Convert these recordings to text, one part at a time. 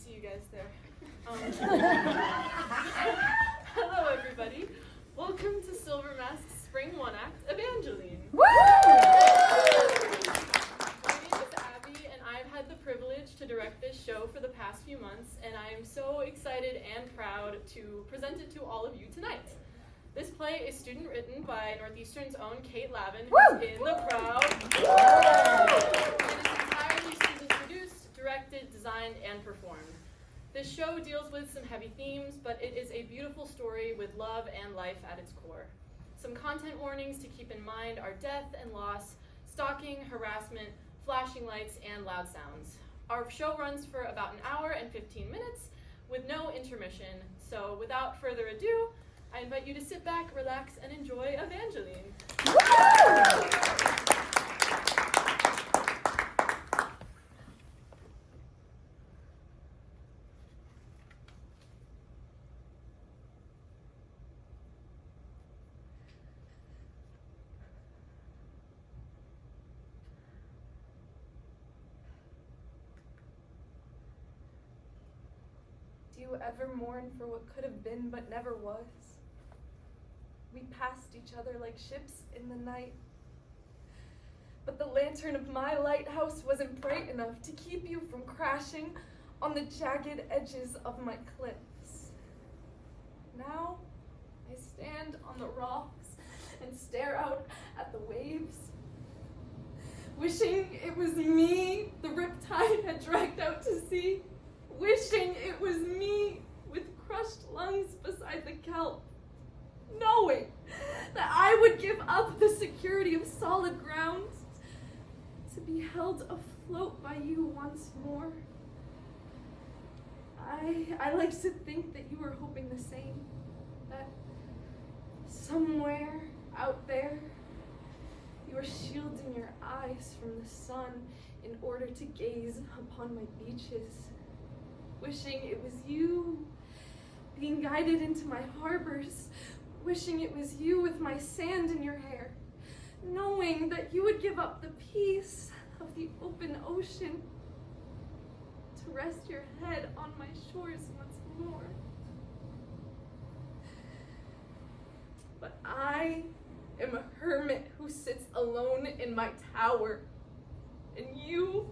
see you guys there. Hello, everybody. Welcome to Silver Masque's Spring One Act, Evangeline. Woo! My name is Abbey, and I've had the privilege to direct this show for the past few months, and I am so excited and proud to present it to all of you tonight. This play is student-written by Northeastern's own Kate Lavin, who's in the crowd. It is entirely student-produced, directed, designed, and performed. This show deals with some heavy themes, but it is a beautiful story with love and life at its core. Some content warnings to keep in mind are death and loss, stalking, harassment, flashing lights, and loud sounds. Our show runs for about an hour and 15 minutes with no intermission. So without further ado, I invite you to sit back, relax, and enjoy Evangeline. Do you ever mourn for what could have been but never was? We passed each other like ships in the night. But the lantern of my lighthouse wasn't bright enough to keep you from crashing on the jagged edges of my cliffs. Now, I stand on the rocks and stare out at the waves, wishing it was me the riptide had dragged out to sea, wishing it was me with crushed lungs beside the kelp, knowing that I would give up the security of solid ground to be held afloat by you once more. I like to think that you were hoping the same, that somewhere out there you were shielding your eyes from the sun in order to gaze upon my beaches, wishing it was you being guided into my harbors, wishing it was you with my sand in your hair, knowing that you would give up the peace of the open ocean to rest your head on my shores once more. But I am a hermit who sits alone in my tower, and you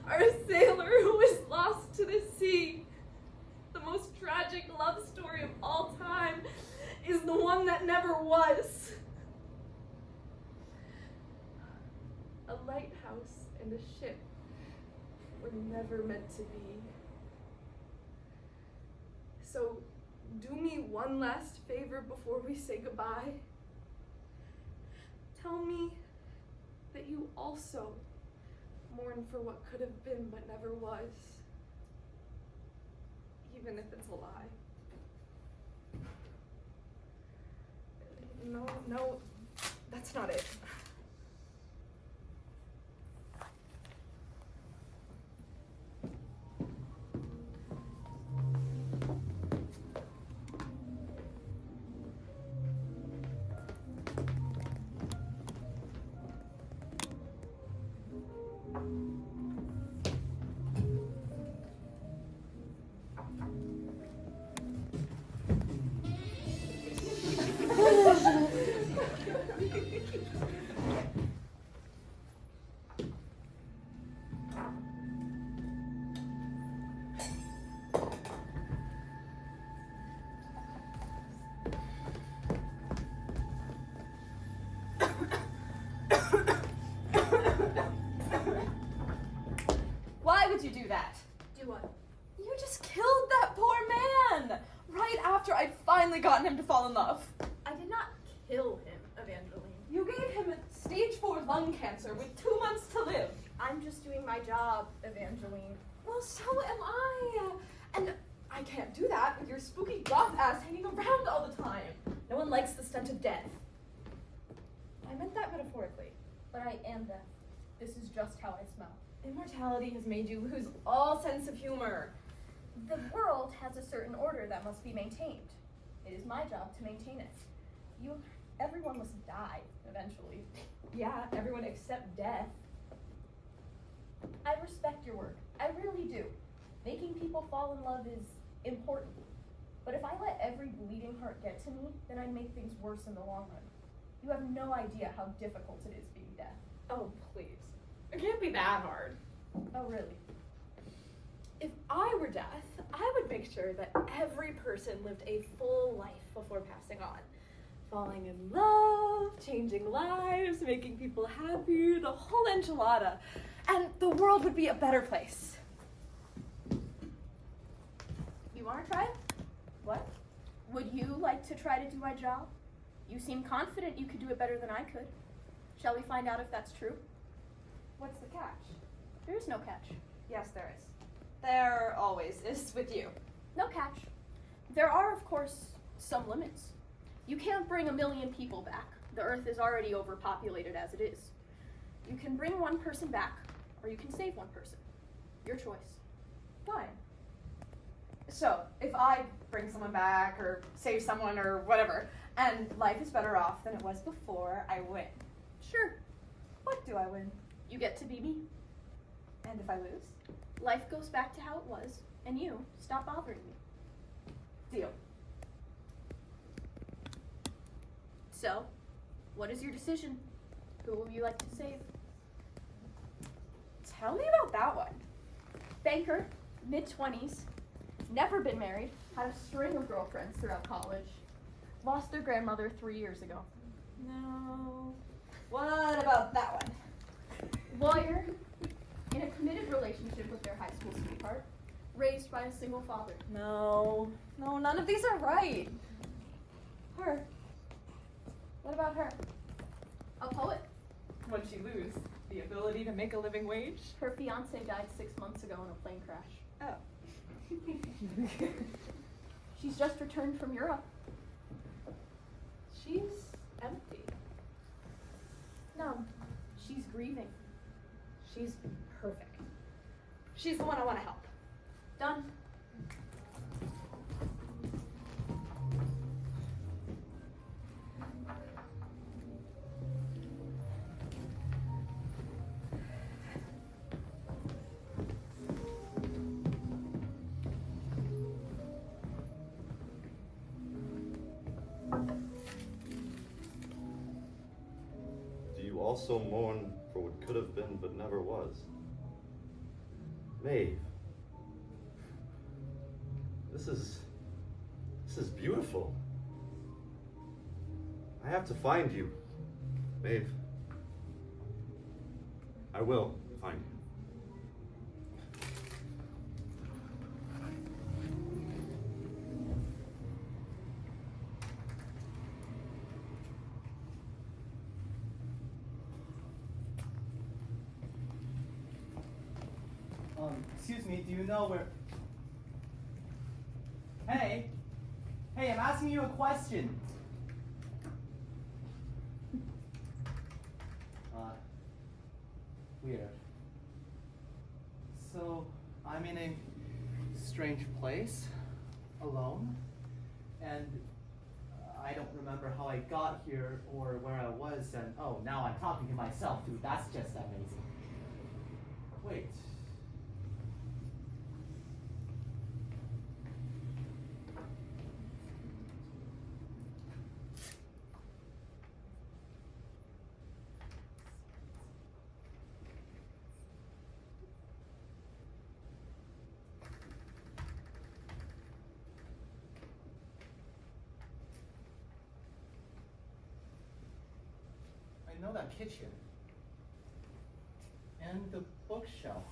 are a sailor who is lost to the sea. The most tragic love story of all time is the one that never was. A lighthouse and a ship were never meant to be. So do me one last favor before we say goodbye. Tell me that you also mourn for what could have been but never was, even if it's a lie. No, that's not it. Why would you do that? Do what? You just killed that poor man! Right after I'd finally gotten him to fall in love. I did not kill him, Evangeline. You gave him stage 4 lung cancer with 2 months to live. I'm just doing my job, Evangeline. Well, so am I. And I can't do that with your spooky goth ass hanging around all the time. No one likes the stench of death. I meant that metaphorically, but I am deaf. This is just how I smell. Immortality has made you lose all sense of humor. The world has a certain order that must be maintained. It is my job to maintain it. Everyone must die, eventually. Yeah, everyone except death. I respect your work. I really do. Making people fall in love is important. But if I let every bleeding heart get to me, then I'd make things worse in the long run. You have no idea how difficult it is being deaf. Oh, please. It can't be that hard. Oh, really? If I were deaf, I would make sure that every person lived a full life before passing on. Falling in love, changing lives, making people happy, the whole enchilada. And the world would be a better place. You want to try it? What? Would you like to try to do my job? You seem confident you could do it better than I could. Shall we find out if that's true? What's the catch? There is no catch. Yes, there is. There always is with you. No catch. There are, of course, some limits. You can't bring 1 million people back. The Earth is already overpopulated as it is. You can bring one person back, or you can save one person. Your choice. Fine. So, if I bring someone back, or save someone, or whatever, and life is better off than it was before, I win. Sure. What do I win? You get to be me. And if I lose? Life goes back to how it was, and you stop bothering me. Deal. So, what is your decision? Who will you like to save? Tell me about that one. Banker, mid-20s, never been married, had a string of girlfriends throughout college. Lost their grandmother 3 years ago. No. What about that one? Lawyer, in a committed relationship with their high school sweetheart, raised by a single father. No, none of these are right. Her. What about her? A poet. What'd she lose? The ability to make a living wage? Her fiance died 6 months ago in a plane crash. Oh. She's just returned from Europe. She's empty. No, she's grieving. She's perfect. She's the one I want to help. Done. Do you also mourn for what could have been but never was? Maeve, this is beautiful. I have to find you, Maeve. I will find you. Excuse me, do you know where... Hey, I'm asking you a question. Weird. So, I'm in a strange place, alone, and I don't remember how I got here or where I was, and oh, now I'm talking to myself, dude, that's just amazing. Wait. I know that kitchen and the bookshelf.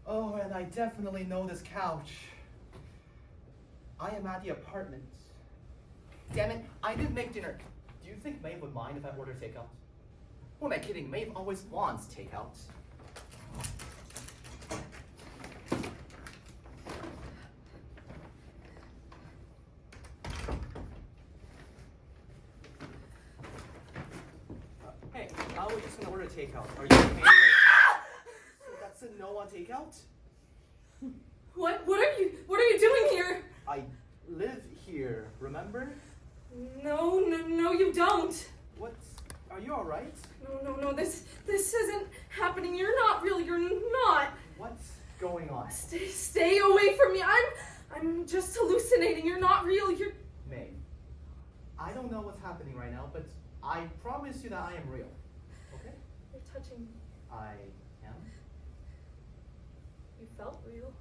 Oh, and I definitely know this couch. I am at the apartment. Damn it, I didn't make dinner. Do you think Maeve would mind if I order takeout? Who am I kidding? Maeve always wants takeout. Hey, I was just gonna order takeout. Are you okay? So that's a no on takeout? What are you doing here? I live here, remember? No, you don't. Are you alright? No, this isn't happening. You're not. What? going on? Stay away from me. I'm just hallucinating. You're not real. You're... Maeve, I don't know what's happening right now, but I promise you that I am real. Okay? You're touching me. I am? You felt real.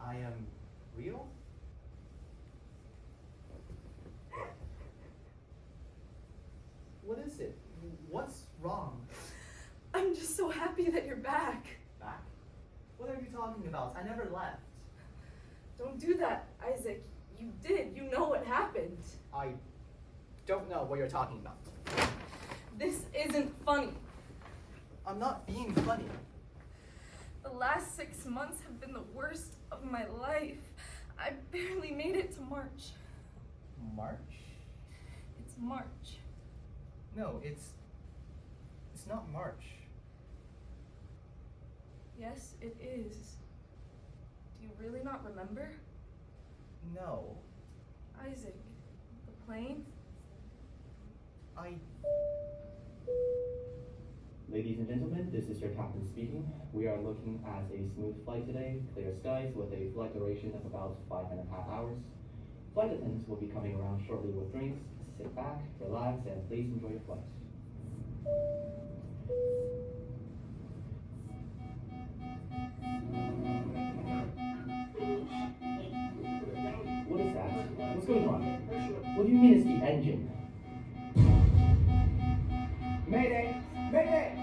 I am real? What is it? What's wrong? I'm just so happy that you're back. Back? What are you talking about? I never left. Don't do that, Isaac. You did. You know what happened. I don't know what you're talking about. This isn't funny. I'm not being funny. The last 6 months have been the worst of my life. I barely made it to March. March? It's March. No, it's not March. Yes, it is. Do you really not remember? No. Isaac, the plane? Ladies and gentlemen, this is your captain speaking. We are looking at a smooth flight today, clear skies with a flight duration of about 5.5 hours. Flight attendants will be coming around shortly with drinks. Sit back, relax, and please enjoy your flight. What is that? What's going on? What do you mean it's the engine? Mayday! Mayday!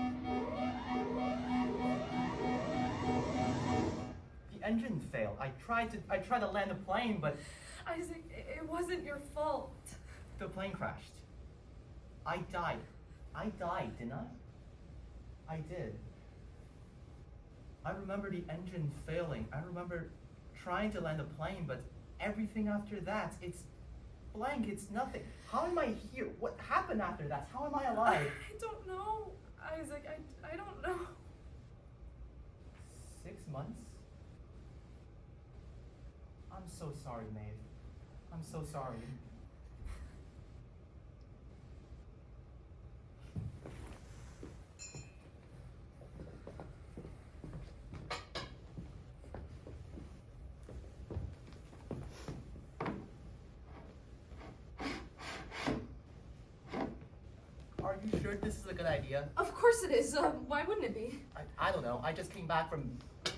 The engine failed. I tried to land the plane, but Isaac, it wasn't your fault. the plane crashed. I died. I died, didn't I? I did. I remember the engine failing. I remember trying to land the plane, but everything after that, it's blank, it's nothing. How am I here? What happened after that? How am I alive? I don't know, Isaac. I don't know. 6 months? I'm so sorry, Maeve. I'm so sorry. Are you sure this is a good idea? Of course it is. Why wouldn't it be? I don't know. I just came back from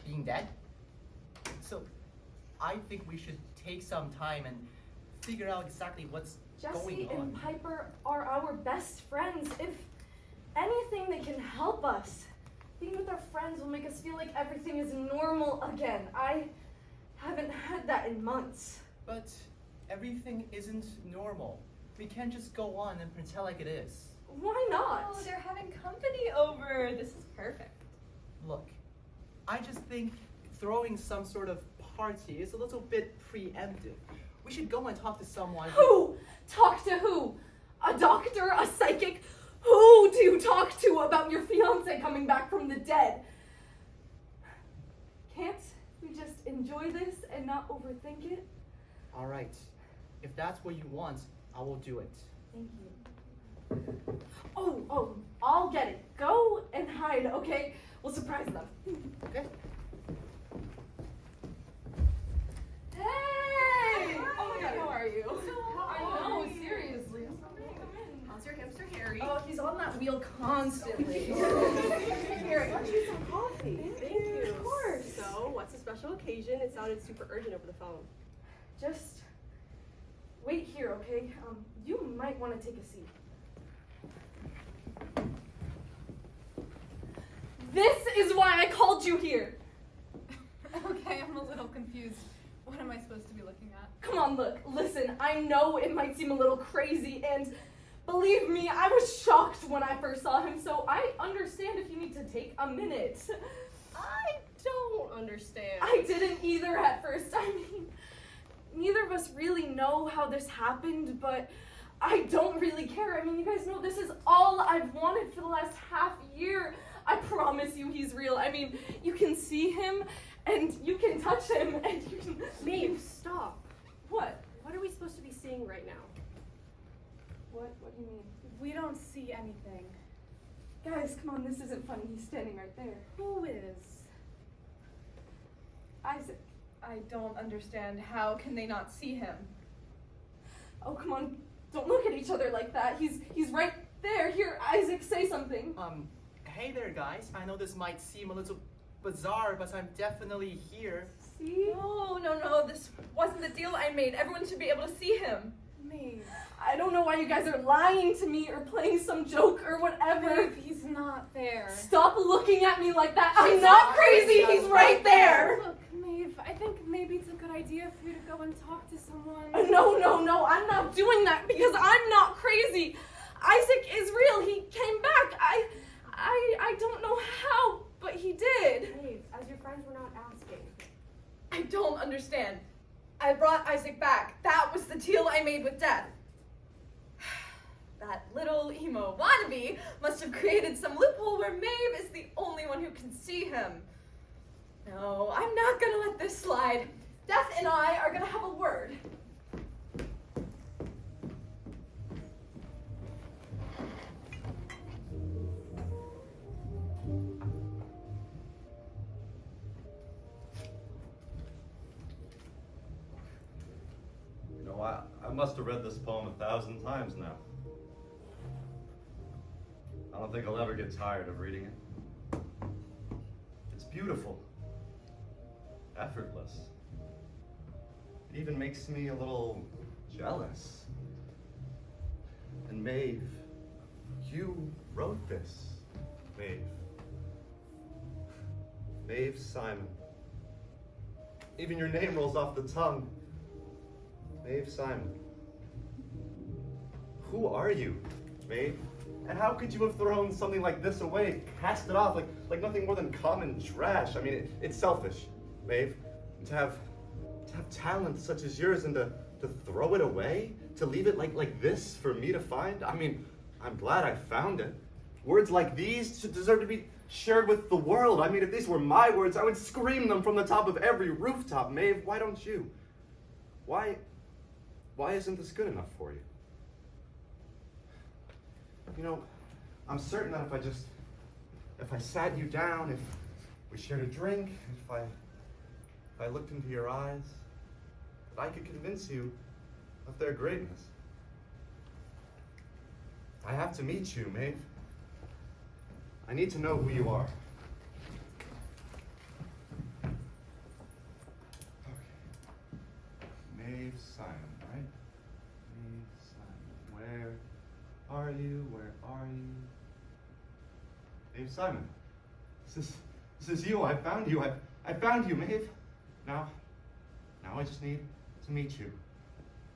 being dead. So I think we should take some time and figure out exactly what's going Jesse on. and Piper are our best friends. If anything, they can help us. Being with our friends will make us feel like everything is normal again. I haven't had that in months. But everything isn't normal. We can't just go on and pretend like it is. Why not? Oh, they're having company over. This is perfect. Look, I just think throwing some sort of party is a little bit preemptive. We should go and talk to someone. Who? Talk to who? A doctor? A psychic? Who do you talk to about your fiance coming back from the dead? Can't we just enjoy this and not overthink it? All right. If that's what you want, I will do it. Thank you. Oh, I'll get it. Go and hide, okay? We'll surprise them. Okay? Hey! Oh my god, how are you? I know, Hi. seriously. Come in. How's your hamster Harry? Oh, he's on that wheel constantly. Here, I got you some coffee. Thank you. Of course. So, what's the special occasion? It sounded super urgent over the phone. Just wait here, okay? You might want to take a seat. This is why I called you here. Okay, I'm a little confused. What am I supposed to be looking at? Come on, look, listen, I know it might seem a little crazy, and believe me, I was shocked when I first saw him, so I understand if you need to take a minute. I don't understand. I didn't either at first. I mean, neither of us really know how this happened, but I don't really care. I mean, you guys know this is all I've wanted for the last half year. I promise you he's real. I mean, you can see him, and you can touch him, and you can... Maeve, stop. What? What are we supposed to be seeing right now? What do you mean? We don't see anything. Guys, come on, this isn't funny. He's standing right there. Who is? Isaac, I don't understand. How can they not see him? Oh, come on. Don't look at each other like that. He's right there. Here, Isaac, say something. Hey there, guys. I know this might seem a little bizarre, but I'm definitely here. See? No, this wasn't the deal I made. Everyone should be able to see him. Maeve, I don't know why you guys are lying to me or playing some joke or whatever. Maeve, he's not there. Stop looking at me like that. I'm not crazy. He's right there. Look, Maeve, I think maybe it's a good idea for you to go and talk to someone. No, I'm not doing that because I'm not crazy. Isaac is real. He came back. I don't know how, but he did. Maeve, as your friends were not asking. I don't understand. I brought Isaac back. That was the deal I made with Dad. That little emo wannabe must have created some loophole where Maeve is the only one who can see him. No, I'm not gonna let this slide. Death and I are gonna have a word. I must have read this poem 1,000 times now. I don't think I'll ever get tired of reading it. It's beautiful, effortless. It even makes me a little jealous. And Maeve, you wrote this, Maeve. Maeve Simon. Even your name rolls off the tongue. Maeve Simon. Who are you, Maeve? And how could you have thrown something like this away, cast it off like nothing more than common trash? I mean, it's selfish, Maeve, to have talent such as yours and to throw it away, to leave it like this for me to find. I mean, I'm glad I found it. Words like these should deserve to be shared with the world. I mean, if these were my words, I would scream them from the top of every rooftop. Maeve, why don't you? Why isn't this good enough for you? You know, I'm certain that if I sat you down, if we shared a drink, if I looked into your eyes, that I could convince you of their greatness. I have to meet you, Maeve. I need to know who you are. Okay. Maeve Simon, right? Maeve Simon. Where are you? Where are you? Maeve Simon. This is you. I found you. I found you, Maeve. Now I just need to meet you.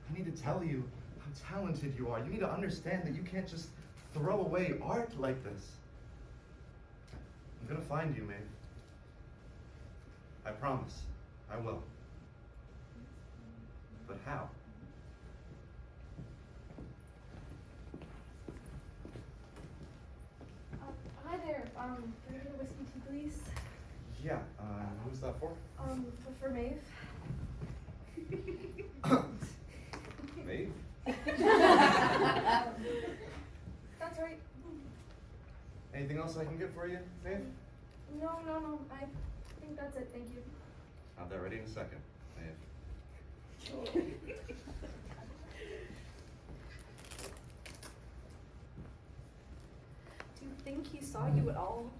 I need to tell you how talented you are. You need to understand that you can't just throw away art like this. I'm gonna find you, Maeve. I promise. I will. But how? Hi there. Can I get a whiskey tea, please? Yeah, who's that for? For Maeve. Maeve? That's right. Anything else I can get for you, Maeve? No. I think that's it. Thank you. Have that ready in a second, Maeve. Do you think he saw you at all?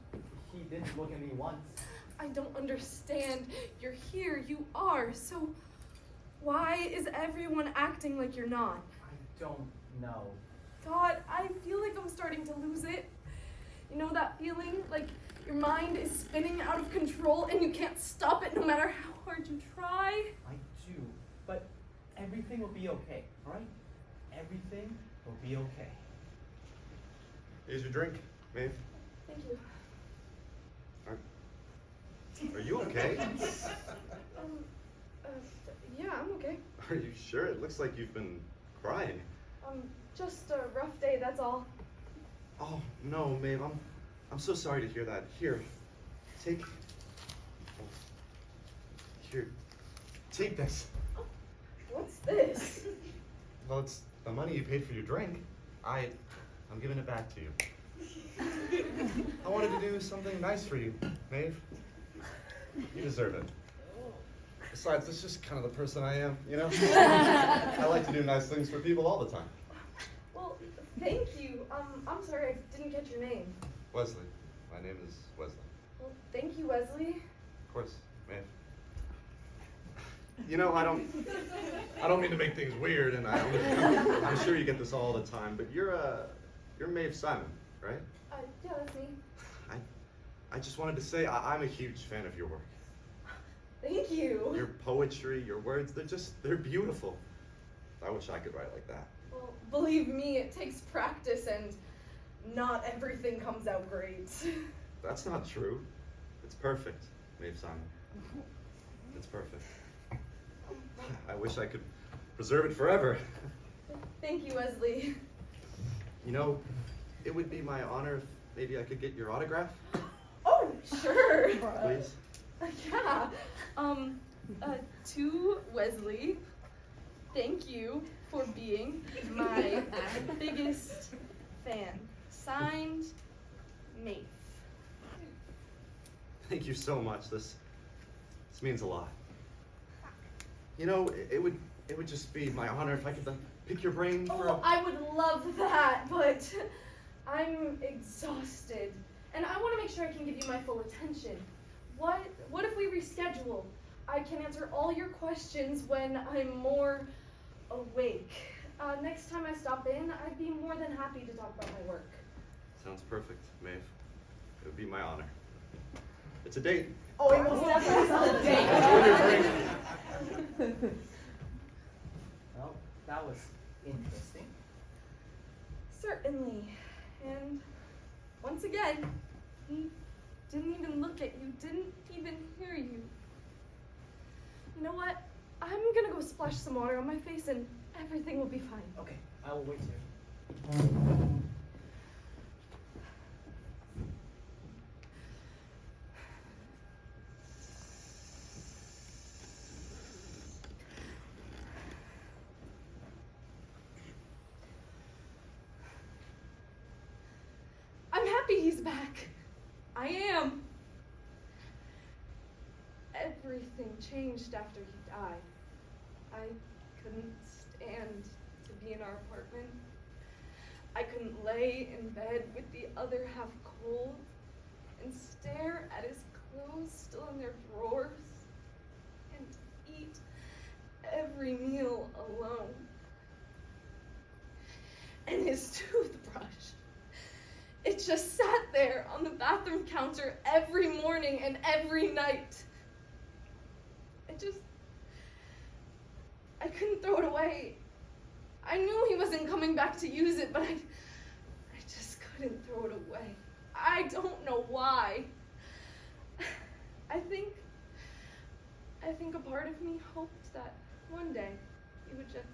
He didn't look at me once. I don't understand. You're here. You are. So why is everyone acting like you're not? I don't know. God, I feel like I'm starting to lose it. You know that feeling? Like your mind is spinning out of control and you can't stop it no matter how hard you try? I do, but everything will be okay, right? Everything will be okay. Here's your drink, Maeve. Thank you. Are you okay? Yeah, I'm okay. Are you sure? It looks like you've been crying. Just a rough day, that's all. Oh, no, Maeve, I'm so sorry to hear that. Here, take this. What's this? Well, it's the money you paid for your drink. I'm giving it back to you. I wanted to do something nice for you, Maeve. You deserve it. Besides, that's just kind of the person I am, you know? I like to do nice things for people all the time. Well, thank you. I'm sorry I didn't get your name. Wesley. My name is Wesley. Well, thank you, Wesley. Of course, Maeve. You know, I don't mean to make things weird, and I'm sure you get this all the time, but you're Maeve Simon, right? Yeah, that's me. I just wanted to say I'm a huge fan of your work. Thank you. Your poetry, your words, they're beautiful. I wish I could write like that. Well, believe me, it takes practice and not everything comes out great. That's not true. It's perfect, Maeve Simon. It's perfect. I wish I could preserve it forever. Thank you, Wesley. You know, it would be my honor if maybe I could get your autograph, Oh, sure. please. Yeah. To Wesley, thank you for being my biggest fan. Signed, Maeve. Thank you so much. This means a lot. You know, it would just be my honor if I could pick your brain for Oh, I would love that, but I'm exhausted. And I want to make sure I can give you my full attention. What if we reschedule? I can answer all your questions when I'm more awake. Next time I stop in, I'd be more than happy to talk about my work. Sounds perfect, Maeve. It would be my honor. It's a date. Oh, it was definitely a date. Well, that was interesting. Certainly. And once again, he didn't even look at you, didn't even hear you. You know what? I'm gonna go splash some water on my face and everything will be fine. Okay, I will wait here. I'm happy he's back. I am. Everything changed after he died. I couldn't stand to be in our apartment. I couldn't lay in bed with the other half cold and stare at his clothes still in their drawers and eat every meal alone. And his toothbrush. It just sat there on the bathroom counter every morning and every night. I couldn't throw it away. I knew he wasn't coming back to use it, but I just couldn't throw it away. I don't know why. I think a part of me hoped that one day he would just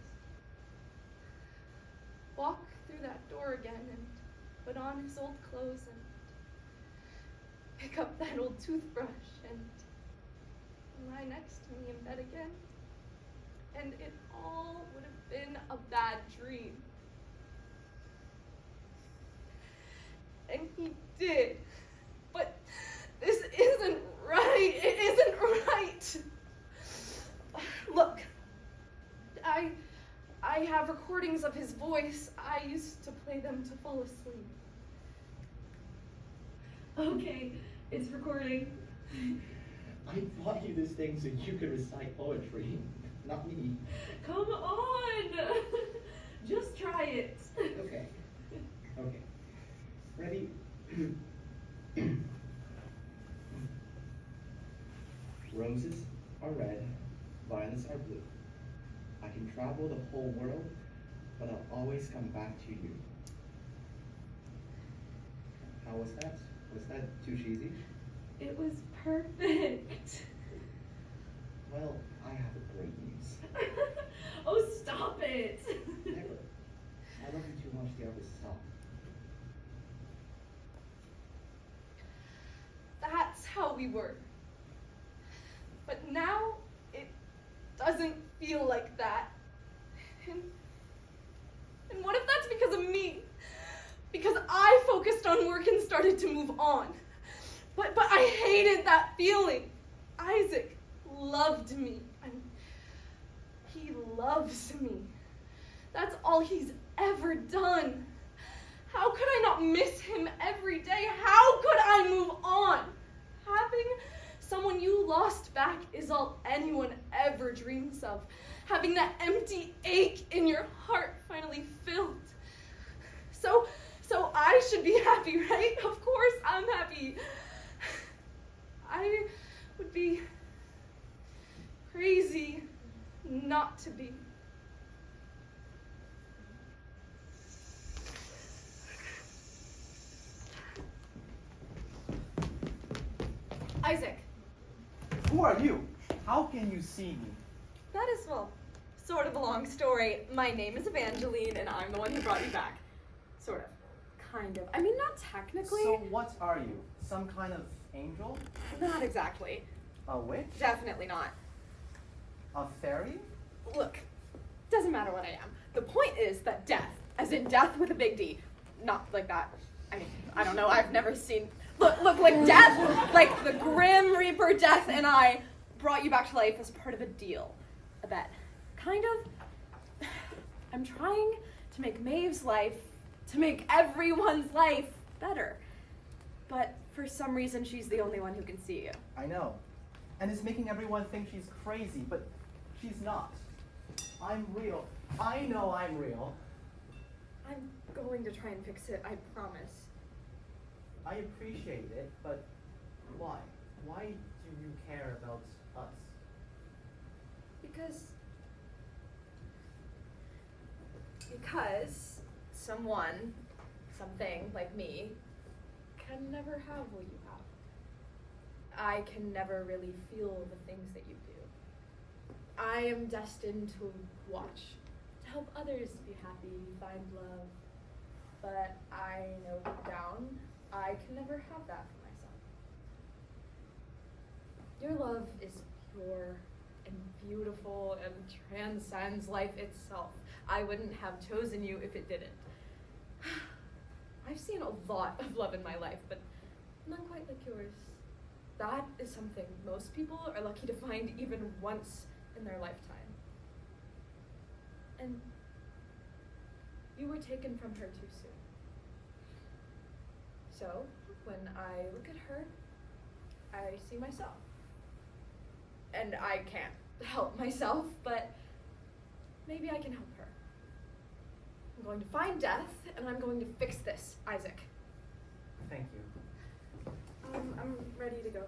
walk through that door again and put on his old clothes and pick up that old toothbrush and lie next to me in bed again. And it all would have been a bad dream. And he did. But this isn't right. It isn't right. Look, I have recordings of his voice. I used to play them to fall asleep. Okay, it's recording. I bought you this thing so you could recite poetry, not me. Come on! Just try it. Okay. Okay. Ready? Roses are red, violets are blue. I can travel the whole world, but I'll always come back to you. How was that? Was that too cheesy? It was perfect. Well, I have great news. Oh, stop it. Never. I love you too much to ever stop. That's how we were. But now, it doesn't feel like that. And what if that's because of me? Because I focused on work and started to move on. But I hated that feeling. Isaac loved me. loves me. That's all he's ever done. How could I not miss him every day? How could I move on? Having someone you lost back is all anyone ever dreams of. Having that empty ache in your heart finally filled. So I should be happy, right? Of course I'm happy. I would be crazy not to be. Isaac, Who are you? How can you see me? that is, well, sort of a long story. My name is Evangeline, and I'm the one who brought you back. Sort of. Kind of. I mean, not technically. So what are you? Some kind of angel? Not exactly. A witch? Definitely not. A fairy? Look, doesn't matter what I am. The point is that death, as in death with a big D, not like that. I mean, I don't know, I've never seen... Look, like death, like the Grim Reaper, death, and I brought you back to life as part of a deal. A bet. Kind of. I'm trying to make Maeve's life, to make everyone's life better. But for some reason, she's the only one who can see you. I know. And it's making everyone think she's crazy, but she's not. I'm real. I know I'm real. I'm going to try and fix it, I promise. I appreciate it, but why? Why do you care about us? Because someone, something like me, can never have what you have. I can never really feel the things that you do. I am destined to watch, to help others be happy, find love. But I know deep down, I can never have that for myself. Your love is pure and beautiful and transcends life itself. I wouldn't have chosen you if it didn't. I've seen a lot of love in my life, but not quite like yours. That is something most people are lucky to find even once in their lifetime. And you were taken from her too soon. So, when I look at her, I see myself. And I can't help myself, but maybe I can help her. I'm going to find death, and I'm going to fix this, Isaac. Thank you. I'm ready to go.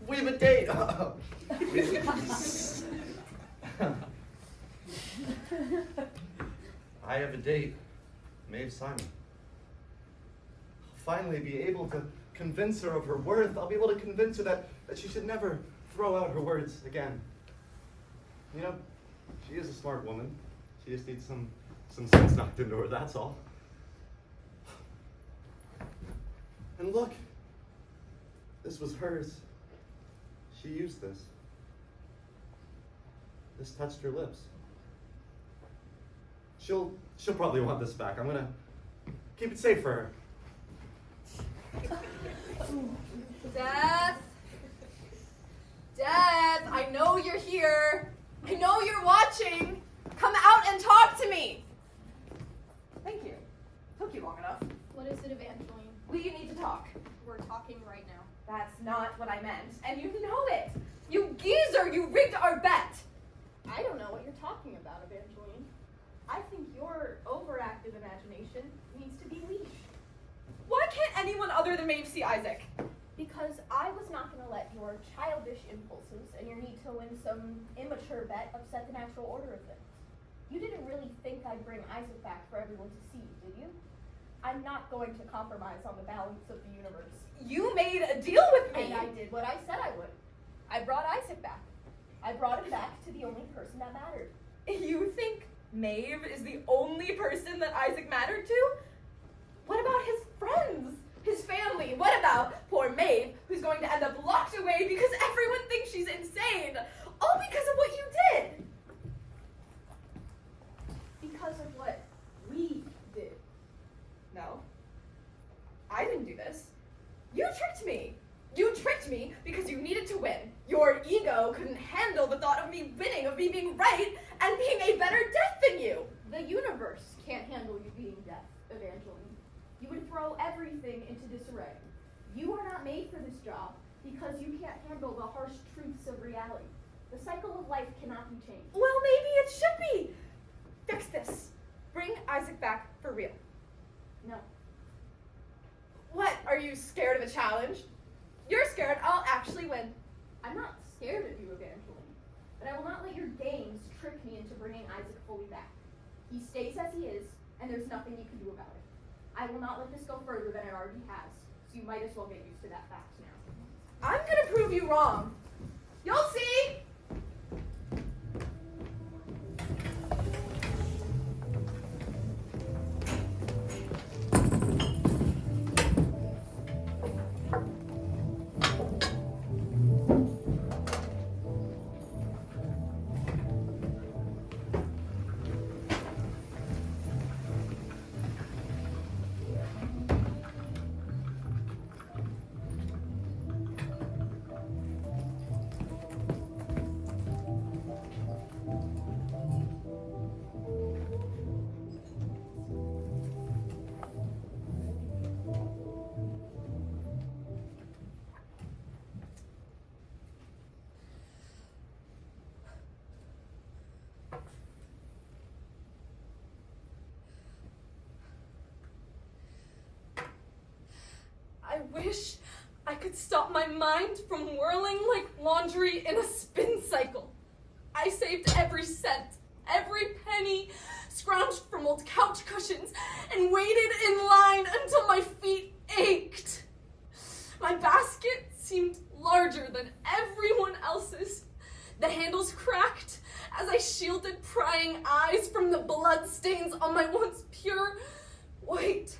We have a date. I have a date. Maeve Simon. I'll finally be able to convince her of her worth. I'll be able to convince her that she should never throw out her words again. You know, she is a smart woman. She just needs some sense knocked into her, that's all. And look, this was hers. She used this. This touched her lips. She'll probably want this back. I'm gonna keep it safe for her. Death! Death! I know you're here. I know you're watching. Come out and talk to me. Thank you. Took you long enough. What is it, Evangeline? We need to talk. We're talking right now. That's not what I meant, and you know it. You geezer, you rigged our bet. I don't know what you're talking about, Evangeline. I think your overactive imagination needs to be leashed. Why can't anyone other than Maeve see Isaac? Because I was not going to let your childish impulses and your need to win some immature bet upset the natural order of things. You didn't really think I'd bring Isaac back for everyone to see, did you? I'm not going to compromise on the balance of the universe. You made a deal with me. And I did what I said I would. I brought Isaac back. I brought him back to the only person that mattered. You think Maeve is the only person that Isaac mattered to? What about his friends? His family? What about poor Maeve, who's going to end up locked away because everyone thinks she's insane? All because of what you did! Because of what we the thought of me winning, of me being right, and being a better death than you. The universe can't handle you being deaf, Evangeline. You would throw everything into disarray. You are not made for this job because you can't handle the harsh truths of reality. The cycle of life cannot be changed. Well, maybe it should be. Fix this. Bring Isaac back for real. No. What? Are you scared of a challenge? You're scared I'll actually win. I'm not scared of you, Evangeline, but I will not let your games trick me into bringing Isaac fully back. He stays as he is, and there's nothing you can do about it. I will not let this go further than it already has, so you might as well get used to that fact now. I'm gonna prove you wrong. You'll see! I wish I could stop my mind from whirling like laundry in a spin cycle. I saved every cent, every penny, scrounged from old couch cushions, and waited in line until my feet ached. My basket seemed larger than everyone else's. The handles cracked as I shielded prying eyes from the blood stains on my once pure white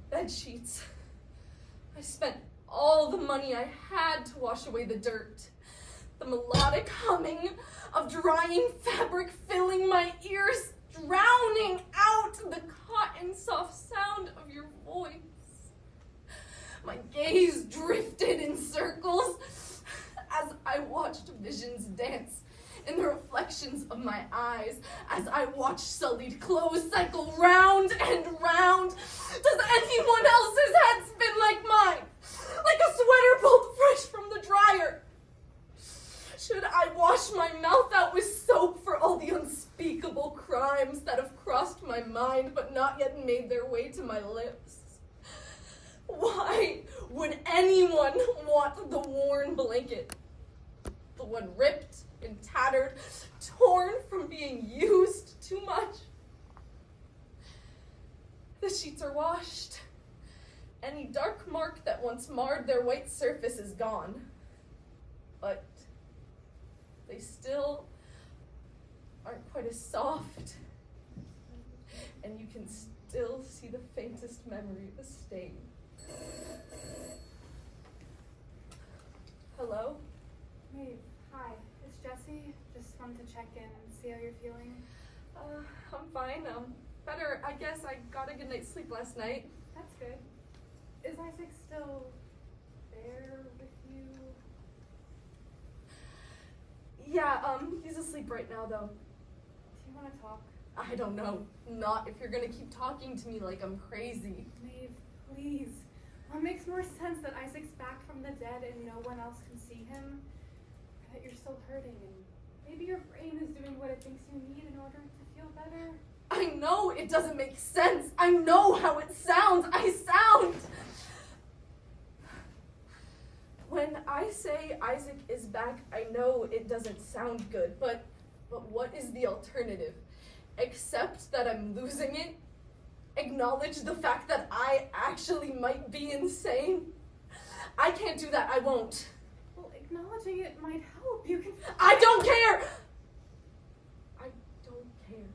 bed sheets. I spent all the money I had to wash away the dirt. The melodic humming of drying fabric filling my ears, drowning out the cotton soft sound of your voice. My gaze drifted in circles as I watched visions dance in the reflections of my eyes, as I watched sullied clothes cycle round and round. Does anyone else's head spin like mine? Like a sweater pulled fresh from the dryer? Should I wash my mouth out with soap for all the unspeakable crimes that have crossed my mind but not yet made their way to my lips? Why would anyone want the worn blanket? The one ripped and tattered, torn from being used too much. The sheets are washed. Any dark mark that once marred their white surface is gone. But they still aren't quite as soft. And you can still see the faintest memory of the stain. Hello? Maeve, hi. It's Jessie. Just wanted to check in and see how you're feeling. I'm fine. Better, I guess. I got a good night's sleep last night. That's good. Is Isaac still there with you? Yeah, he's asleep right now, though. Do you want to talk? I don't know. Not if you're gonna keep talking to me like I'm crazy. Maeve, please. What makes more sense that Isaac's back from the dead and no one else can see him? Or that you're still hurting and maybe your brain is doing what it thinks you need in order to feel better? I know it doesn't make sense. I know how it sounds. I sound. When I say Isaac is back, I know it doesn't sound good, but what is the alternative? Accept that I'm losing it? Acknowledge the fact that I actually might be insane? I can't do that. I won't. Well, acknowledging it might help. You can... I don't care! I don't care.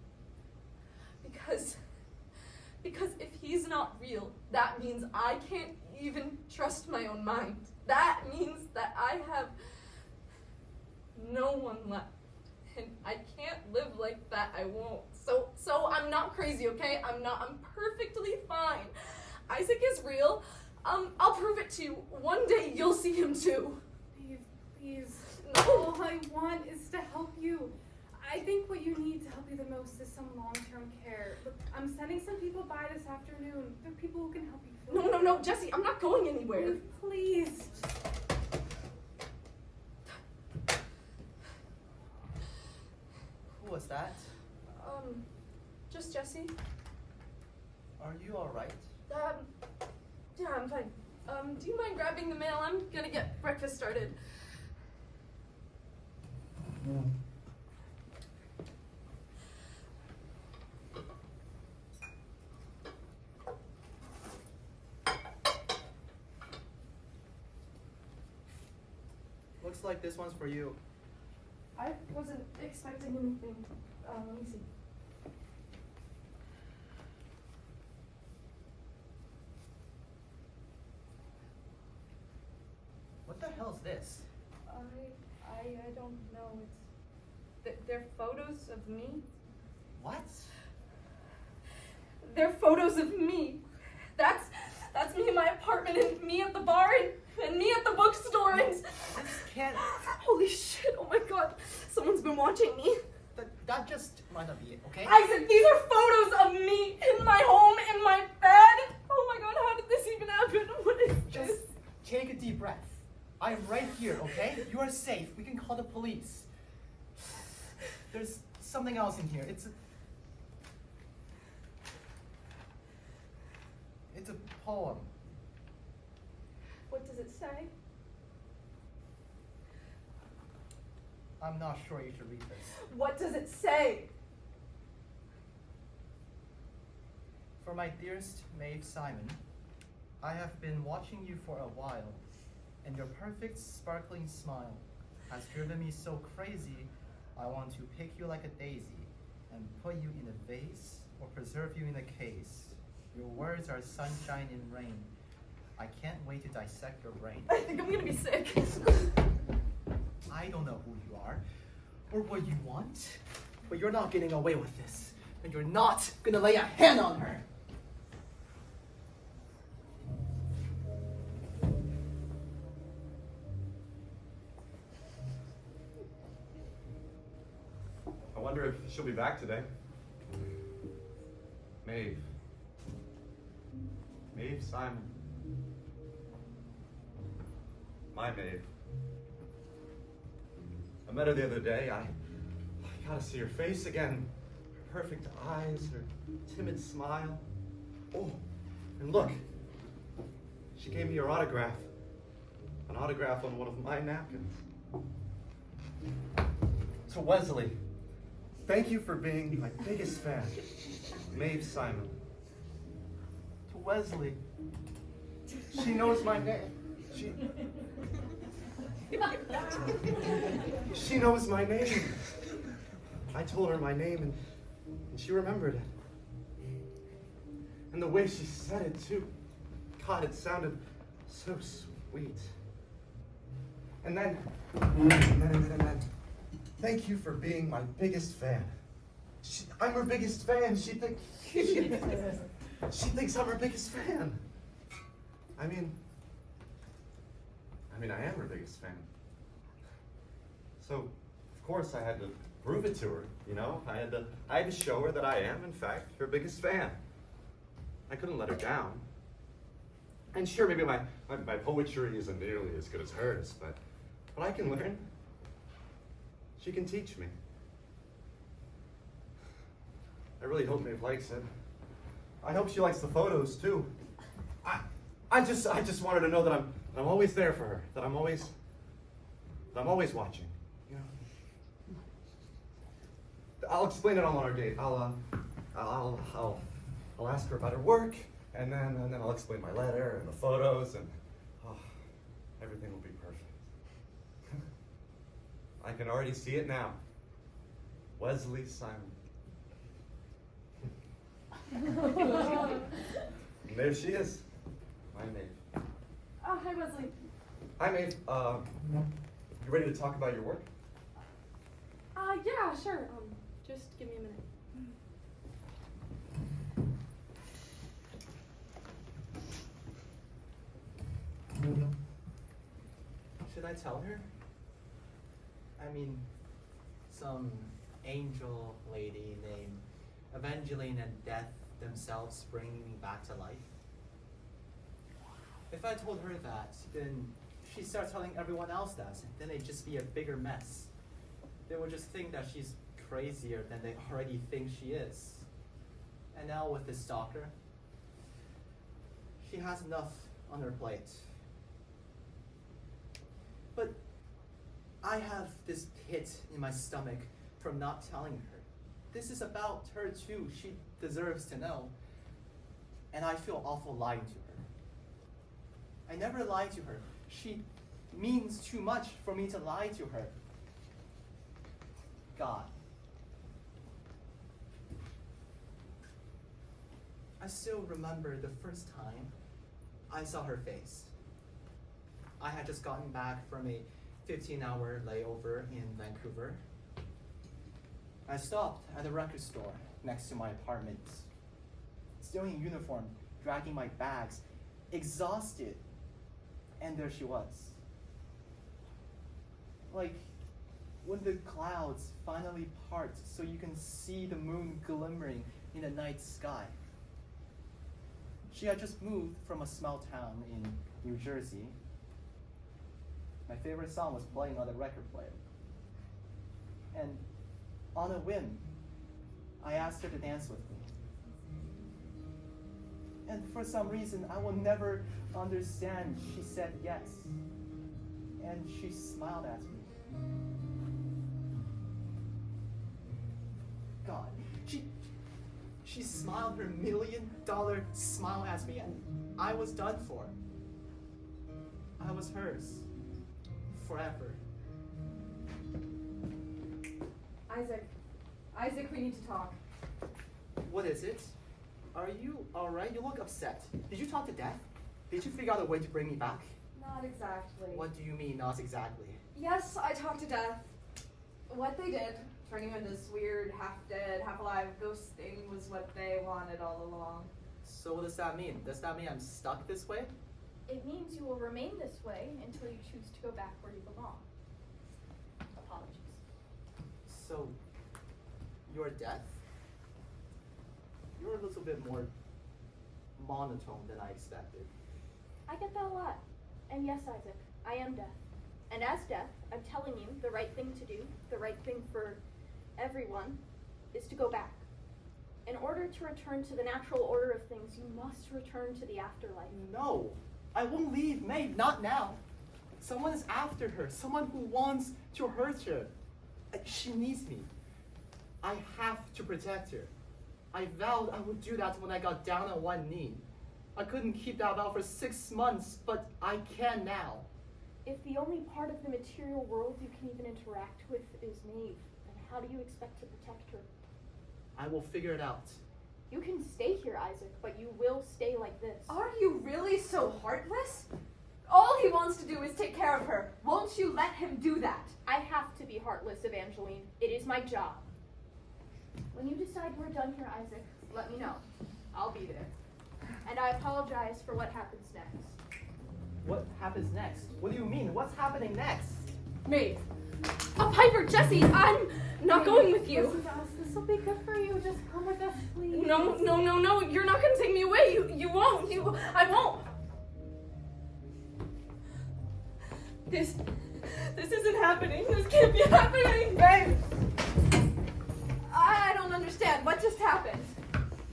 Because if he's not real, that means I can't even trust my own mind. That means that I have no one left. And I can't live like that. I won't. So I'm not crazy, okay? I'm perfectly fine. Isaac is real. I'll prove it to you. One day you'll see him too. Maeve, please. All I want is to help you. I think what you need to help you the most is some long-term care. Look, I'm sending some people by this afternoon. They're people who can help you feel No, Jesse, I'm not going anywhere. Please. Who was that? Just Jesse. Are you alright? Yeah, I'm fine. Do you mind grabbing the mail? I'm gonna get breakfast started. Looks like this one's for you. I wasn't expecting anything. Let me see. What the hell's this? I don't know. They're photos of me. What? They're photos of me. That's me in my apartment and me at the bar and me at the bookstore and This can't... holy shit, oh my god, someone's been watching me. That just might not be it, okay? Isaac, these are photos of me in my home, in my bed. Oh my god, how did this even happen? What is Just this? take a deep breath. I am right here, okay? You are safe. We can call the police. There's something else in here. It's a poem. What does it say? I'm not sure you should read this. What does it say? For my dearest Maeve Simon, I have been watching you for a while, and your perfect sparkling smile has driven me so crazy, I want to pick you like a daisy and put you in a vase or preserve you in a case. Your words are sunshine in rain. I can't wait to dissect your brain. I think I'm gonna be sick. I don't know who you are or what you want, but you're not getting away with this, and you're not gonna lay a hand on her. I wonder if she'll be back today. Maeve. Maeve Simon. My Maeve. I met her the other day. I gotta see her face again. Her perfect eyes, her timid smile. Oh, and look. She gave me her autograph. An autograph on one of my napkins. To Wesley. Thank you for being my biggest fan, Maeve Simon. To Wesley, she knows my name. She knows my name. I told her my name and she remembered it. And the way she said it too, God, it sounded so sweet. And then, thank you for being my biggest fan. I'm her biggest fan. She thinks I'm her biggest fan. I mean, I am her biggest fan. So, of course, I had to prove it to her. You know, I had to show her that I am, in fact, her biggest fan. I couldn't let her down. And sure, maybe my poetry isn't nearly as good as hers, but I can learn. She can teach me. I really hope Maeve likes it. I hope she likes the photos too. I just wanted to know that I'm always there for her. That I'm always watching. You know. I'll explain it all on our date. I'll ask her about her work, and then I'll explain my letter and the photos, and everything will be perfect. I can already see it now. Wesley Simon. And there she is. My Maeve. Hi, Wesley. Hi, Maeve. You ready to talk about your work? Yeah, sure. Just give me a minute. Should I tell her? I mean, some angel lady named Evangeline and Death themselves bringing me back to life. If I told her that, then she'd start telling everyone else that, and then it'd just be a bigger mess. They would just think that she's crazier than they already think she is. And now with this stalker, she has enough on her plate. But I have this pit in my stomach from not telling her. This is about her too. She deserves to know. And I feel awful lying to her. I never lied to her. She means too much for me to lie to her. God. I still remember the first time I saw her face. I had just gotten back from a 15-hour layover in Vancouver. I stopped at a record store next to my apartment, still in uniform, dragging my bags, exhausted, and there she was. Like when the clouds finally part so you can see the moon glimmering in the night sky. She had just moved from a small town in New Jersey. My favorite song was playing on the record player. And on a whim, I asked her to dance with me. And for some reason I will never understand, she said yes. And she smiled at me. God, she smiled her $1 million smile at me, and I was done for. I was hers. Forever. Isaac, we need to talk. What is it? Are you alright? You look upset. Did you talk to Death? Did you figure out a way to bring me back? Not exactly. What do you mean, not exactly? Yes, I talked to Death. What they did, turning him into this weird, half-dead, half-alive ghost thing, was what they wanted all along. So what does that mean? Does that mean I'm stuck this way? It means you will remain this way until you choose to go back where you belong. Apologies. So, you're Death? You're a little bit more monotone than I expected. I get that a lot. And yes, Isaac, I am Death. And as Death, I'm telling you the right thing to do, the right thing for everyone, is to go back. In order to return to the natural order of things, you must return to the afterlife. No, I won't leave Maeve, not now. Someone is after her, someone who wants to hurt her. She needs me. I have to protect her. I vowed I would do that when I got down on one knee. I couldn't keep that vow for 6 months, but I can now. If the only part of the material world you can even interact with is Maeve, then how do you expect to protect her? I will figure it out. You can stay here, Isaac, but you will stay like this. Are you really so heartless? All he wants to do is take care of her. Won't you let him do that? I have to be heartless, Evangeline. It is my job. When you decide we're done here, Isaac, let me know. I'll be there. And I apologize for what happens next. What happens next? What do you mean? What's happening next? Maeve. Oh, Piper, Jesse, I'm not going with you. Listen to us. This will be good for you. Just come with us, please. No. You're not going to take me away. You won't. I won't. This isn't happening. This can't be happening. Babe! I don't understand. What just happened?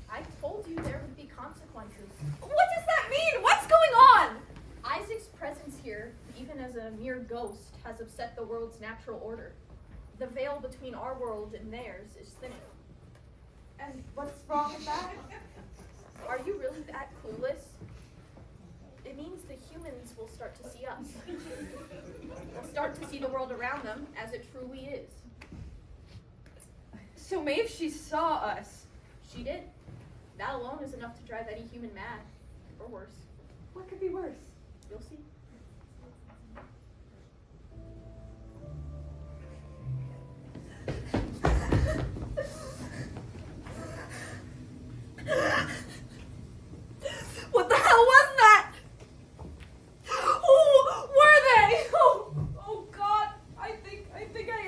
I told you there would be consequences. What does that mean? What's going on? Isaac's presence here, even as a mere ghost, has upset the world's natural order. The veil between our world and theirs is thinner. And what's wrong with that? Are you really that clueless? It means the humans will start to see us. They'll start to see the world around them as it truly is. So Maeve, she saw us. She did. That alone is enough to drive any human mad. Or worse. What could be worse? You'll see. What the hell was that? Who were they? Oh God! I think I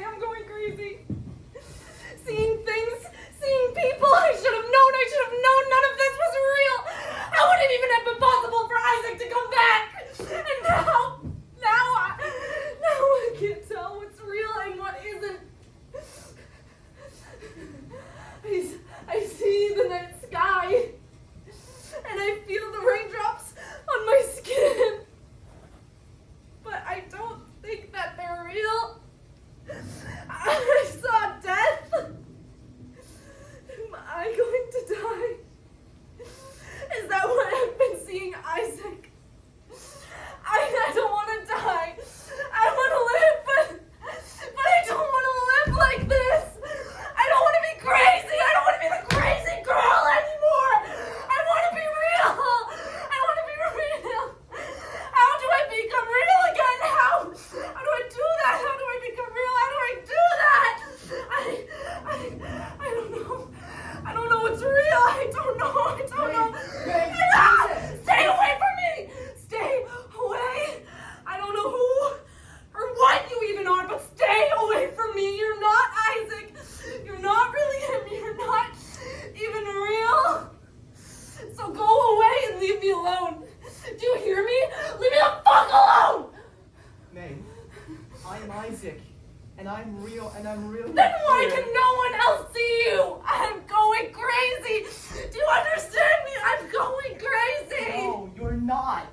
Why here. can no one else see you? I'm going crazy. Do you understand me? I'm going crazy. No, you're not.